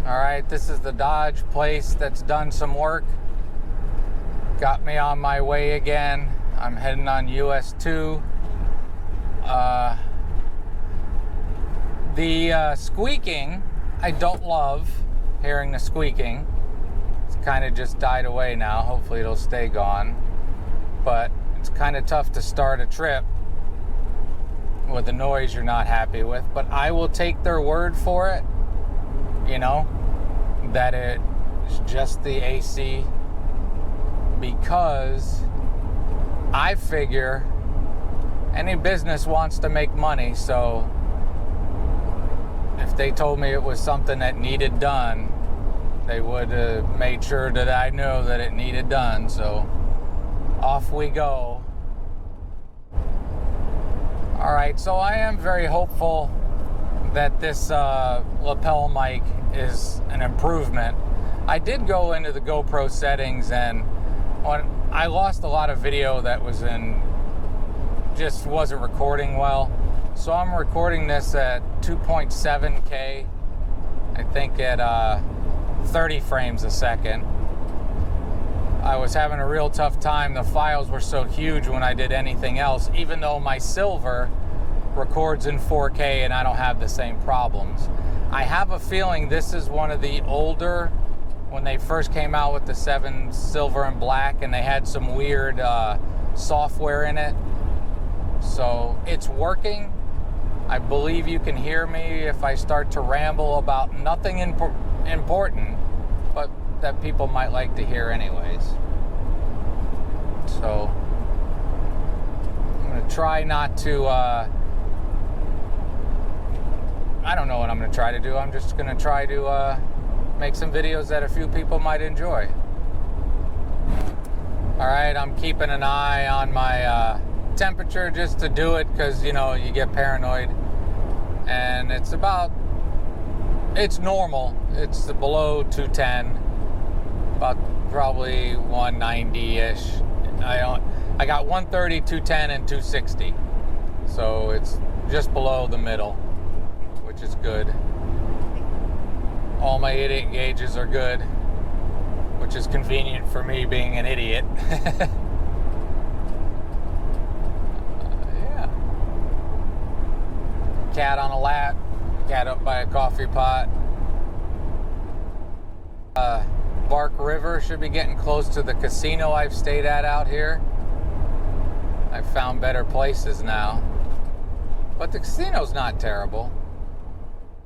All right, this is the Dodge place that's done some work. Got me on my way again. I'm heading on US 2. The squeaking, I don't love hearing the squeaking. It's kind of just died away now. Hopefully it'll stay gone. But it's kind of tough to start a trip with a noise you're not happy with. But I will take their word for it, you know, that it's just the AC, because I figure any business wants to make money. So if they told me it was something that needed done, they would have made sure that I know that it needed done. So off we go. All right, so I am very hopeful that this lapel mic is an improvement. I did go into the GoPro settings, and I lost a lot of video that was just wasn't recording well. So I'm recording this at 2.7K, I think at 30 frames a second. I was having a real tough time. The files were so huge when I did anything else, even though my silver records in 4K and I don't have the same problems. I have a feeling this is one of the older, when they first came out with the 7 silver and black, and they had some weird software in it. So it's working. I believe you can hear me if I start to ramble about nothing important, but that people might like to hear anyways. So I'm going to try not to, I don't know what I'm going to try to do. I'm just going to try to make some videos that a few people might enjoy. All right, I'm keeping an eye on my temperature just to do it, because, you know, you get paranoid. And it's normal. It's below 210, about probably 190-ish. I got 130, 210, and 260. So it's just below the middle, which is good. All my idiot gauges are good, which is convenient for me being an idiot. Yeah. Cat on a lap, cat up by a coffee pot. Bark River should be getting close to the casino I've stayed at out here. I've found better places now, but the casino's not terrible.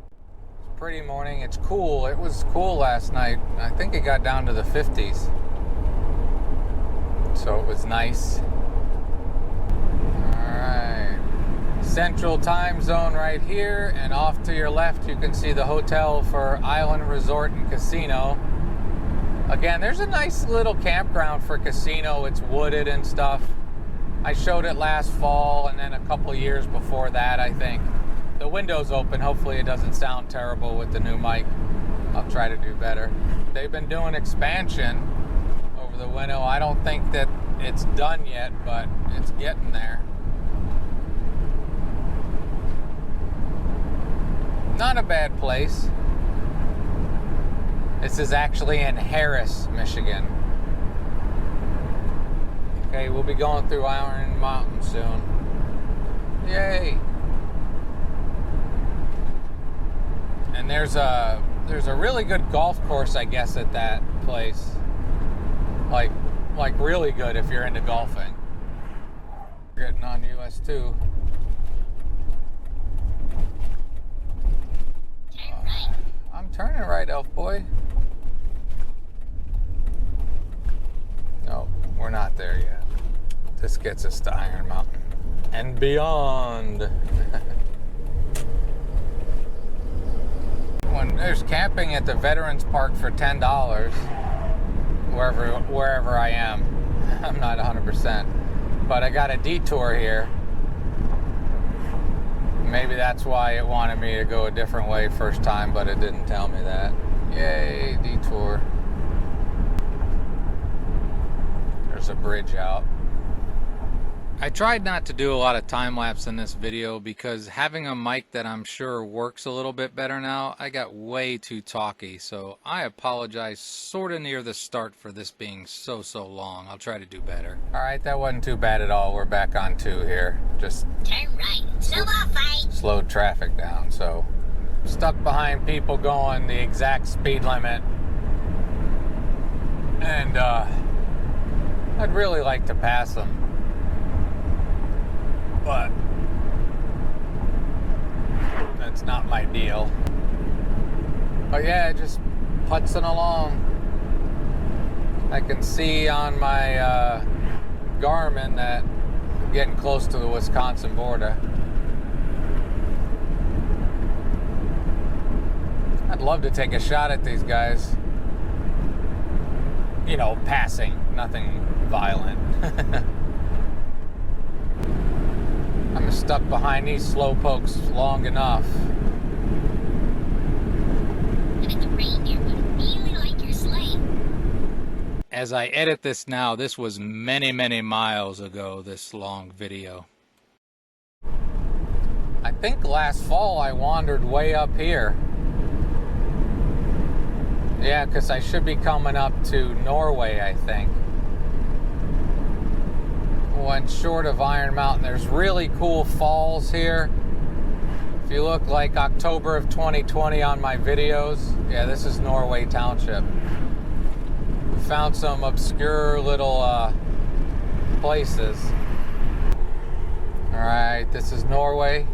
It's a pretty morning. It's cool. It was cool last night. I think it got down to the 50s, so it was nice. All right, Central Time Zone right here, and off to your left you can see the hotel for Island Resort and Casino. Again, there's a nice little campground for casino. It's wooded and stuff. I showed it last fall, and then a couple years before that, I think. The window's open. Hopefully it doesn't sound terrible with the new mic. I'll try to do better. They've been doing expansion over the window. I don't think that it's done yet, but it's getting there. Not a bad place. This is actually in Harris, Michigan. Okay, we'll be going through Iron Mountain soon. Yay! And there's a really good golf course, I guess, at that place. Like really good if you're into golfing. We're getting on US 2. I'm turning right, elf boy. No, we're not there yet. This gets us to Iron Mountain and beyond. When there's camping at the Veterans Park for $10, wherever I am, I'm not 100%, but I got a detour here. Maybe that's why it wanted me to go a different way first time, but it didn't tell me that. Yay, detour. There's a bridge out. I tried not to do a lot of time lapse in this video because having a mic that I'm sure works a little bit better now, I got way too talky, so I apologize sort of near the start for this being so long. I'll try to do better. Alright, that wasn't too bad at all. We're back on 2 here. Just turn right. Slowed traffic down, so stuck behind people going the exact speed limit. And I'd really like to pass them. But that's not my deal. But yeah, just putzing along. I can see on my Garmin that I'm getting close to the Wisconsin border. I'd love to take a shot at these guys. You know, passing, nothing violent. I'm stuck behind these slowpokes long enough. As I edit this now, this was many miles ago, this long video. I think last fall I wandered way up here. Yeah, because I should be coming up to Norway, I think. Went short of Iron Mountain. There's really cool falls here. If you look like October of 2020 on my videos, yeah, this is Norway Township. Found some obscure little places. Alright, this is Norway.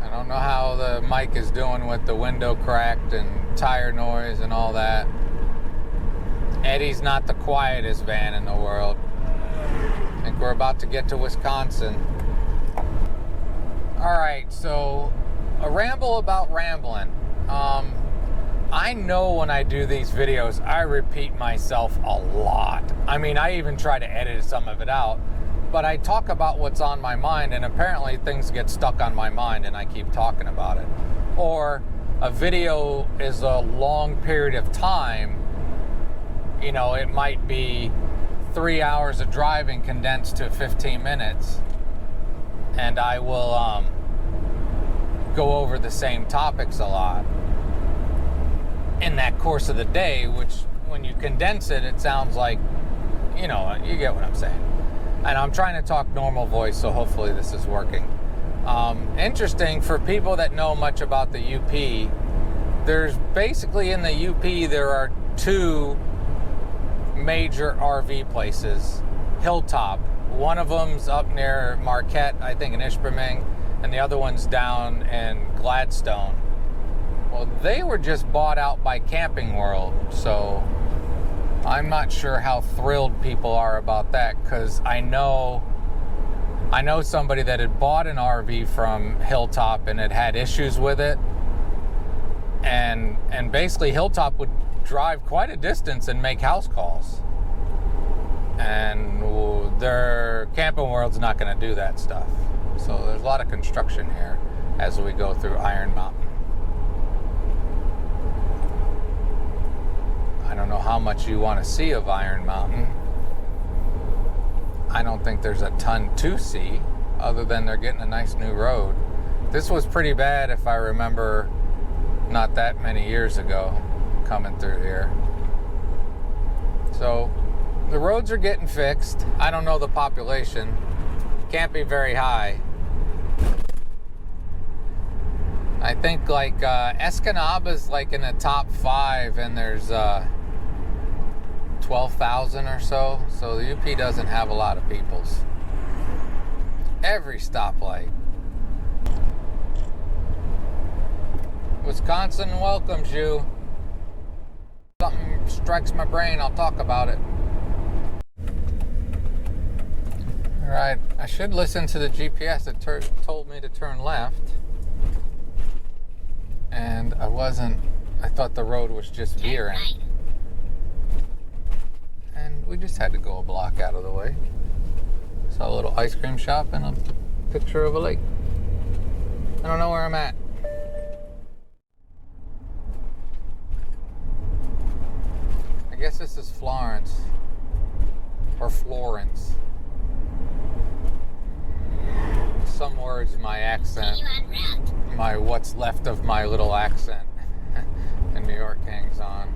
I don't know how the mic is doing with the window cracked and tire noise and all that. Eddie's not the quietest van in the world. I think we're about to get to Wisconsin. Alright, so a ramble about rambling. I know when I do these videos, I repeat myself a lot. I mean, I even try to edit some of it out. But I talk about what's on my mind, and apparently things get stuck on my mind and I keep talking about it. Or a video is a long period of time. You know, it might be 3 hours of driving condensed to 15 minutes. And I will go over the same topics a lot in that course of the day, which when you condense it, it sounds like, you know, you get what I'm saying. And I'm trying to talk normal voice, so hopefully this is working. Interesting, for people that know much about the UP, there's basically in the UP, there are 2 major RV places. Hilltop, one of them's up near Marquette, I think in Ishpeming, and the other one's down in Gladstone. Well, they were just bought out by Camping World, so I'm not sure how thrilled people are about that, because I know somebody that had bought an RV from Hilltop and had issues with it, and basically Hilltop would drive quite a distance and make house calls, and their Camping World's not going to do that stuff. So there's a lot of construction here as we go through Iron Mountain. I don't know how much you want to see of Iron Mountain. I don't think there's a ton to see, other than they're getting a nice new road. This was pretty bad, if I remember, not that many years ago, coming through here. So the roads are getting fixed. I don't know the population. Can't be very high. I think like Escanaba's like in the top 5, and there's 12,000 or so. So the UP doesn't have a lot of peoples. Every stoplight. Wisconsin welcomes you. Something strikes my brain, I'll talk about it. Alright, I should listen to the GPS. It told me to turn left. And I wasn't. I thought the road was just veering. And we just had to go a block out of the way. Saw a little ice cream shop and a picture of a lake. I don't know where I'm at. I guess this is Florence. Or Florida. left of my little accent. And New York hangs on.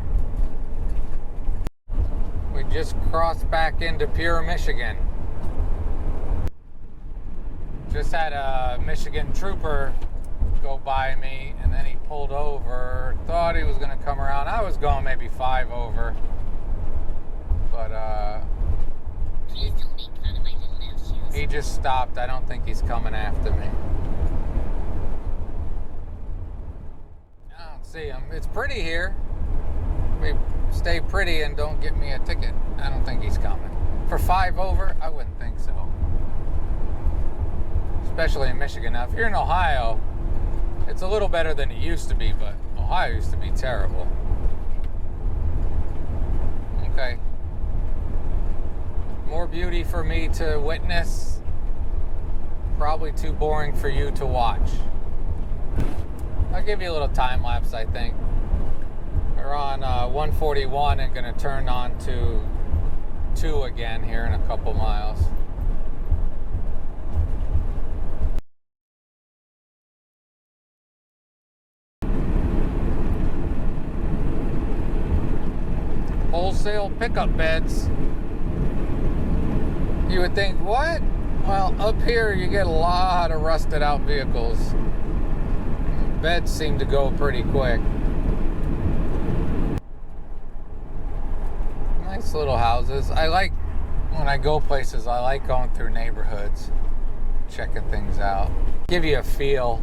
We just crossed back into Pure, Michigan. Just had a Michigan trooper go by me, and then he pulled over. Thought he was going to come around. I was going maybe 5 over. But, he just stopped. I don't think he's coming after me. I don't see him. It's pretty here. We stay pretty and don't get me a ticket. I don't think he's coming. For 5 over, I wouldn't think so. Especially in Michigan. Now, if you're in Ohio, it's a little better than it used to be, but Ohio used to be terrible. Okay. More beauty for me to witness. Probably too boring for you to watch. I'll give you a little time lapse, I think. We're on 141 and going to turn on to 2 again here in a couple miles. Wholesale pickup beds. You would think, what? Well, up here you get a lot of rusted out vehicles. Beds seem to go pretty quick. Nice little houses. I like, when I go places, I like going through neighborhoods, checking things out. Give you a feel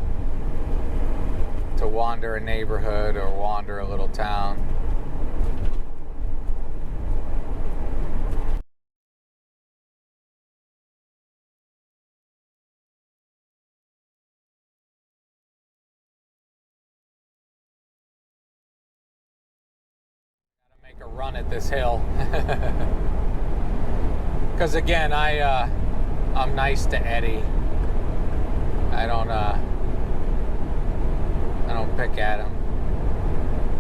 to wander a neighborhood or wander a little town. Make a run at this hill. Because again, I'm nice to Eddie. I don't pick at him.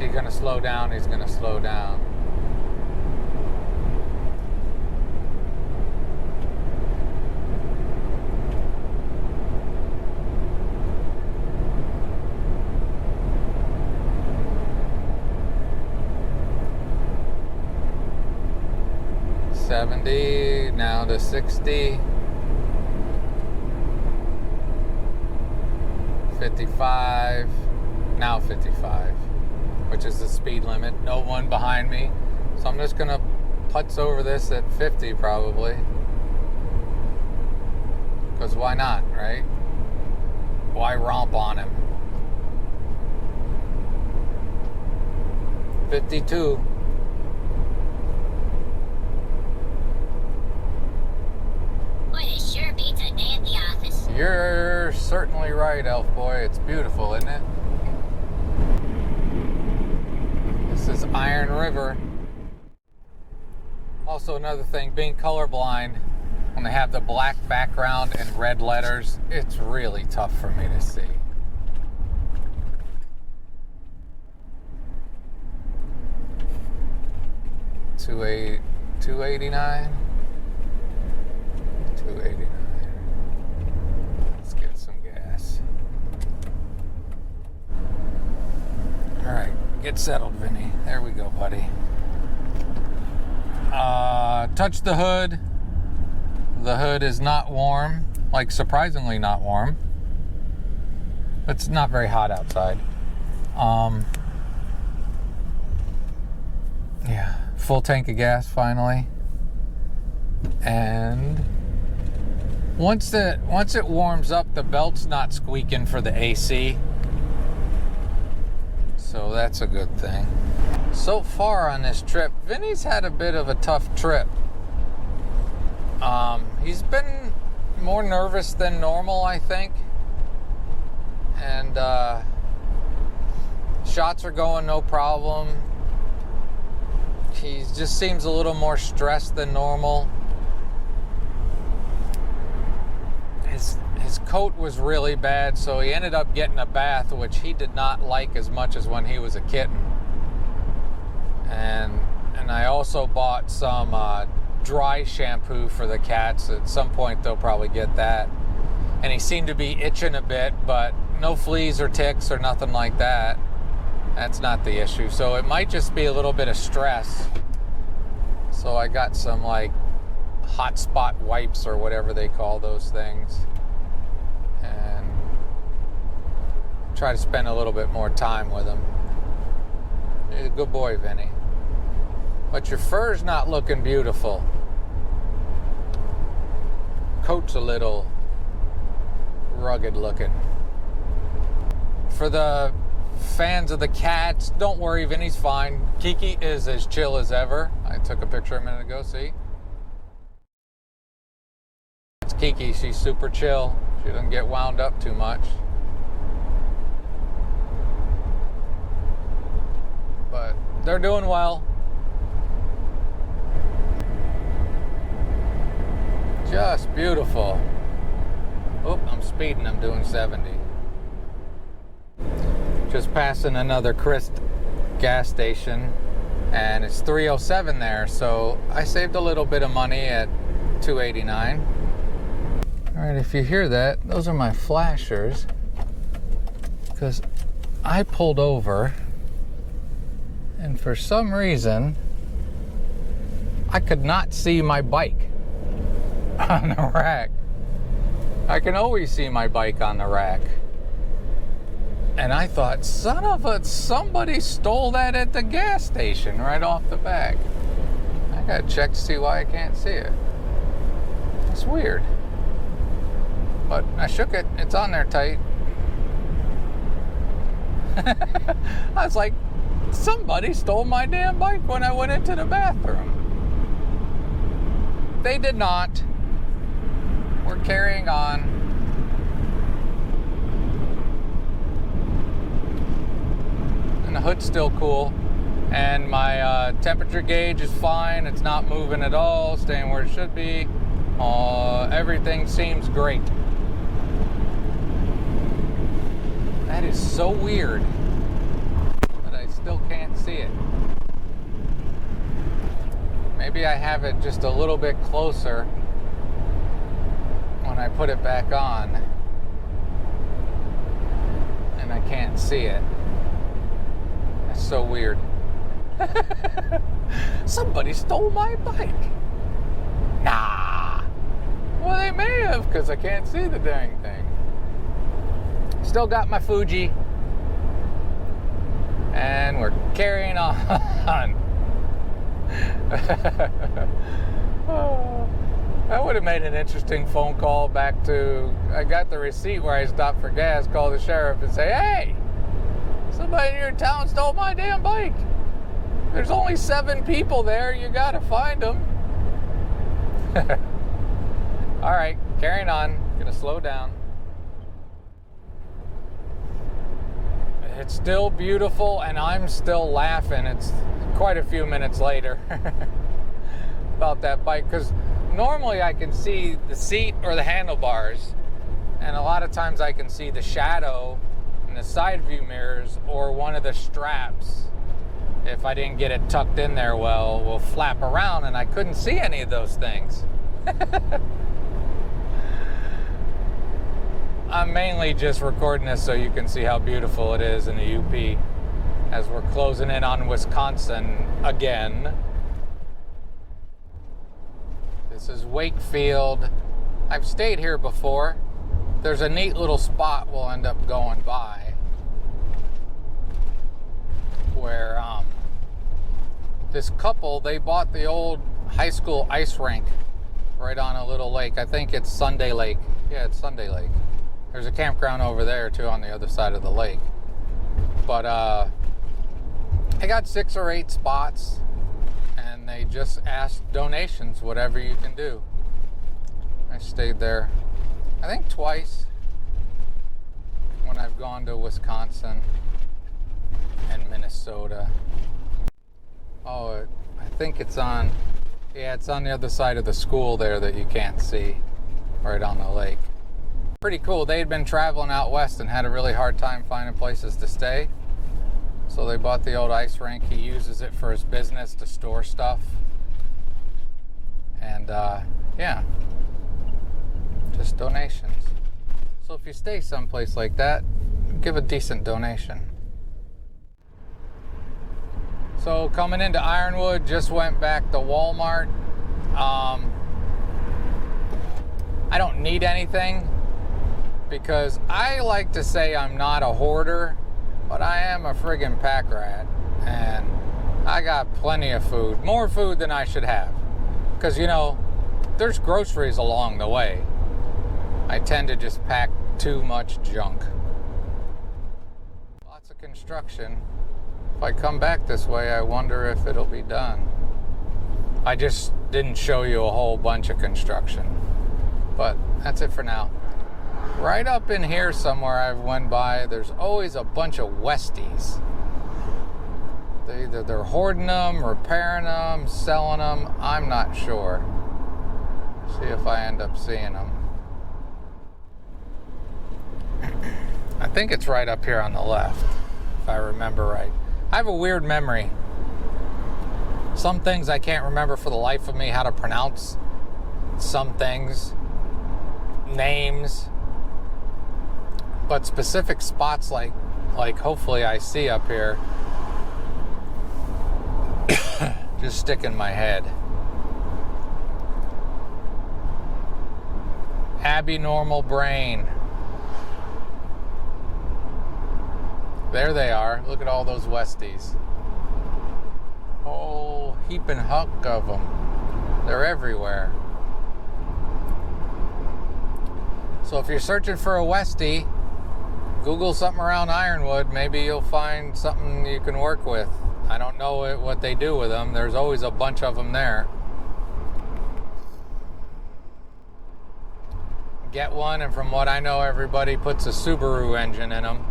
He's gonna slow down, he's gonna slow down. $70, now to $60, $55, now $55, which is the speed limit. No one behind me, so I'm just gonna putz over this at 50 probably, because why not, right? Why romp on him? 52. Sure beats a day at the office. You're certainly right, Elf Boy. It's beautiful, isn't it? This is Iron River. Also, another thing, being colorblind, when they have the black background and red letters, it's really tough for me to see. $289. 289. Let's get some gas. All right, get settled, Vinny. There we go, buddy. Touch the hood. The hood is not warm, like surprisingly not warm. It's not very hot outside. Yeah, full tank of gas finally. And once it warms up, the belt's not squeaking for the AC, so that's a good thing. So far on this trip, Vinny's had a bit of a tough trip. He's been more nervous than normal, I think, and shots are going no problem. He just seems a little more stressed than normal. His coat was really bad, so he ended up getting a bath, which he did not like as much as when he was a kitten. And I also bought some dry shampoo for the cats. At some point they'll probably get that. And he seemed to be itching a bit, but no fleas or ticks or nothing like that. That's not the issue. So it might just be a little bit of stress. So I got some like hot spot wipes or whatever they call those things. And try to spend a little bit more time with him. He's a good boy, Vinny. But your fur's not looking beautiful. Coat's a little rugged looking. For the fans of the cats, don't worry, Vinny's fine. Kiki is as chill as ever. I took a picture a minute ago, see? It's Kiki, she's super chill. She doesn't get wound up too much. But they're doing well. Just beautiful. Oh, I'm speeding, I'm doing 70. Just passing another Christ gas station, and it's 307 there, so I saved a little bit of money at 289. All right, if you hear that, those are my flashers, because I pulled over, and for some reason, I could not see my bike on the rack. I can always see my bike on the rack. And I thought, son of a, somebody stole that at the gas station right off the back. I gotta check to see why I can't see it. It's weird. But I shook it, it's on there tight. I was like, somebody stole my damn bike when I went into the bathroom. They did not. We're carrying on. The hood's still cool, and my temperature gauge is fine. It's not moving at all, staying where it should be. Everything seems great. That is so weird that I still can't see it. Maybe I have it just a little bit closer when I put it back on, and I can't see it. So weird. Somebody stole my bike. Nah. Well, they may have, because I can't see the dang thing. Still got my Fuji. And we're carrying on. Oh, that would have made an interesting phone call back to, I got the receipt where I stopped for gas, call the sheriff and say, hey, somebody in your town stole my damn bike. There's only 7 people there. You gotta find them. All right, carrying on. Gonna slow down. It's still beautiful, and I'm still laughing. It's quite a few minutes later about that bike, because normally I can see the seat or the handlebars, and a lot of times I can see the shadow the side view mirrors or one of the straps, if I didn't get it tucked in there well, will flap around, and I couldn't see any of those things. I'm mainly just recording this so you can see how beautiful it is in the UP as we're closing in on Wisconsin again. This is Wakefield. I've stayed here before. There's a neat little spot we'll end up going by where this couple, they bought the old high school ice rink right on a little lake. I think it's Sunday Lake. Yeah, it's Sunday Lake. There's a campground over there too on the other side of the lake. But I got 6 or 8 spots, and they just asked donations, whatever you can do. I stayed there, I think twice when I've gone to Wisconsin and Minnesota. Oh, I think it's on, yeah, it's on the other side of the school there that you can't see, right on the lake. Pretty cool. They had been traveling out west and had a really hard time finding places to stay. So they bought the old ice rink. He uses it for his business to store stuff. And yeah, just donations. So if you stay someplace like that, give a decent donation. So coming into Ironwood, just went back to Walmart. I don't need anything because I like to say I'm not a hoarder, but I am a friggin' pack rat, and I got plenty of food, more food than I should have, because you know, there's groceries along the way. I tend to just pack too much junk. Lots of construction. If I come back this way, I wonder if it'll be done. I just didn't show you a whole bunch of construction, but that's it for now. Right up in here somewhere I've went by, there's always a bunch of Westies. Either they're hoarding them, repairing them, selling them, I'm not sure. See if I end up seeing them. I think it's right up here on the left, if I remember right. I have a weird memory. Some things I can't remember for the life of me how to pronounce. Some things, names, but specific spots like hopefully I see up here just stick in my head. Abnormal brain. There they are. Look at all those Westies. Whole heap and huck of them. They're everywhere. So if you're searching for a Westie, Google something around Ironwood. Maybe you'll find something you can work with. I don't know what they do with them. There's always a bunch of them there. Get one, and from what I know, everybody puts a Subaru engine in them.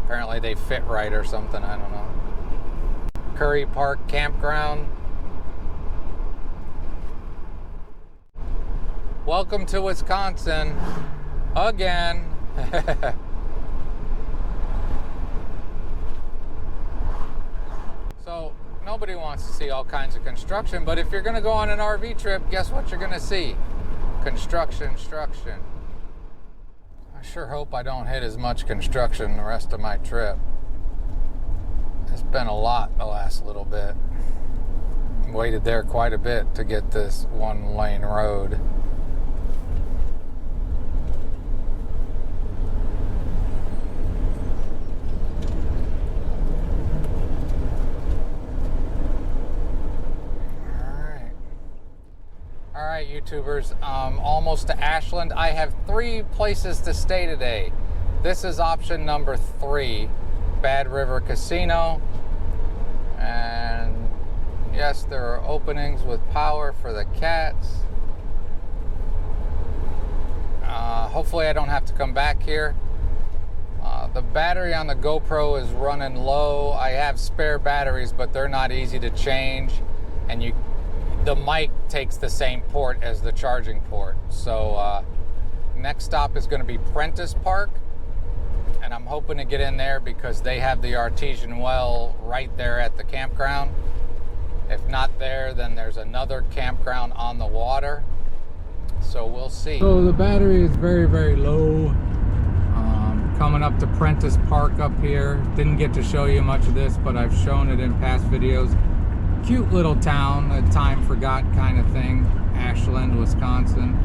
Apparently they fit right or something, I don't know. Curry Park Campground. Welcome to Wisconsin. Again. So, nobody wants to see all kinds of construction, but if you're going to go on an RV trip, guess what you're going to see? Construction. I sure hope I don't hit as much construction the rest of my trip. It's been a lot the last little bit. Waited there quite a bit to get this one lane road. Alright, YouTubers, almost to Ashland. I have 3 places to stay today. This is option number 3, Bad River Casino. And yes, there are openings with power for the cats. Hopefully I don't have to come back here. The battery on the GoPro is running low. I have spare batteries, but they're not easy to change. And the mic takes the same port as the charging port. So next stop is going to be Prentice Park, and I'm hoping to get in there because they have the artesian well right there at the campground. If not there, then there's another campground on the water, so we'll see. So the battery is very, very low. Coming up to Prentice Park up here. Didn't get to show you much of this, but I've shown it in past videos. Cute little town, a time forgot kind of thing. Ashland, Wisconsin.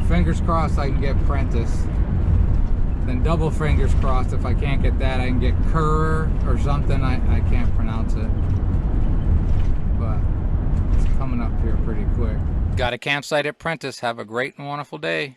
Fingers crossed I can get Prentice. Then double fingers crossed if I can't get that, I can get Kerr or something. I can't pronounce it. But it's coming up here pretty quick. Got a campsite at Prentice. Have a great and wonderful day.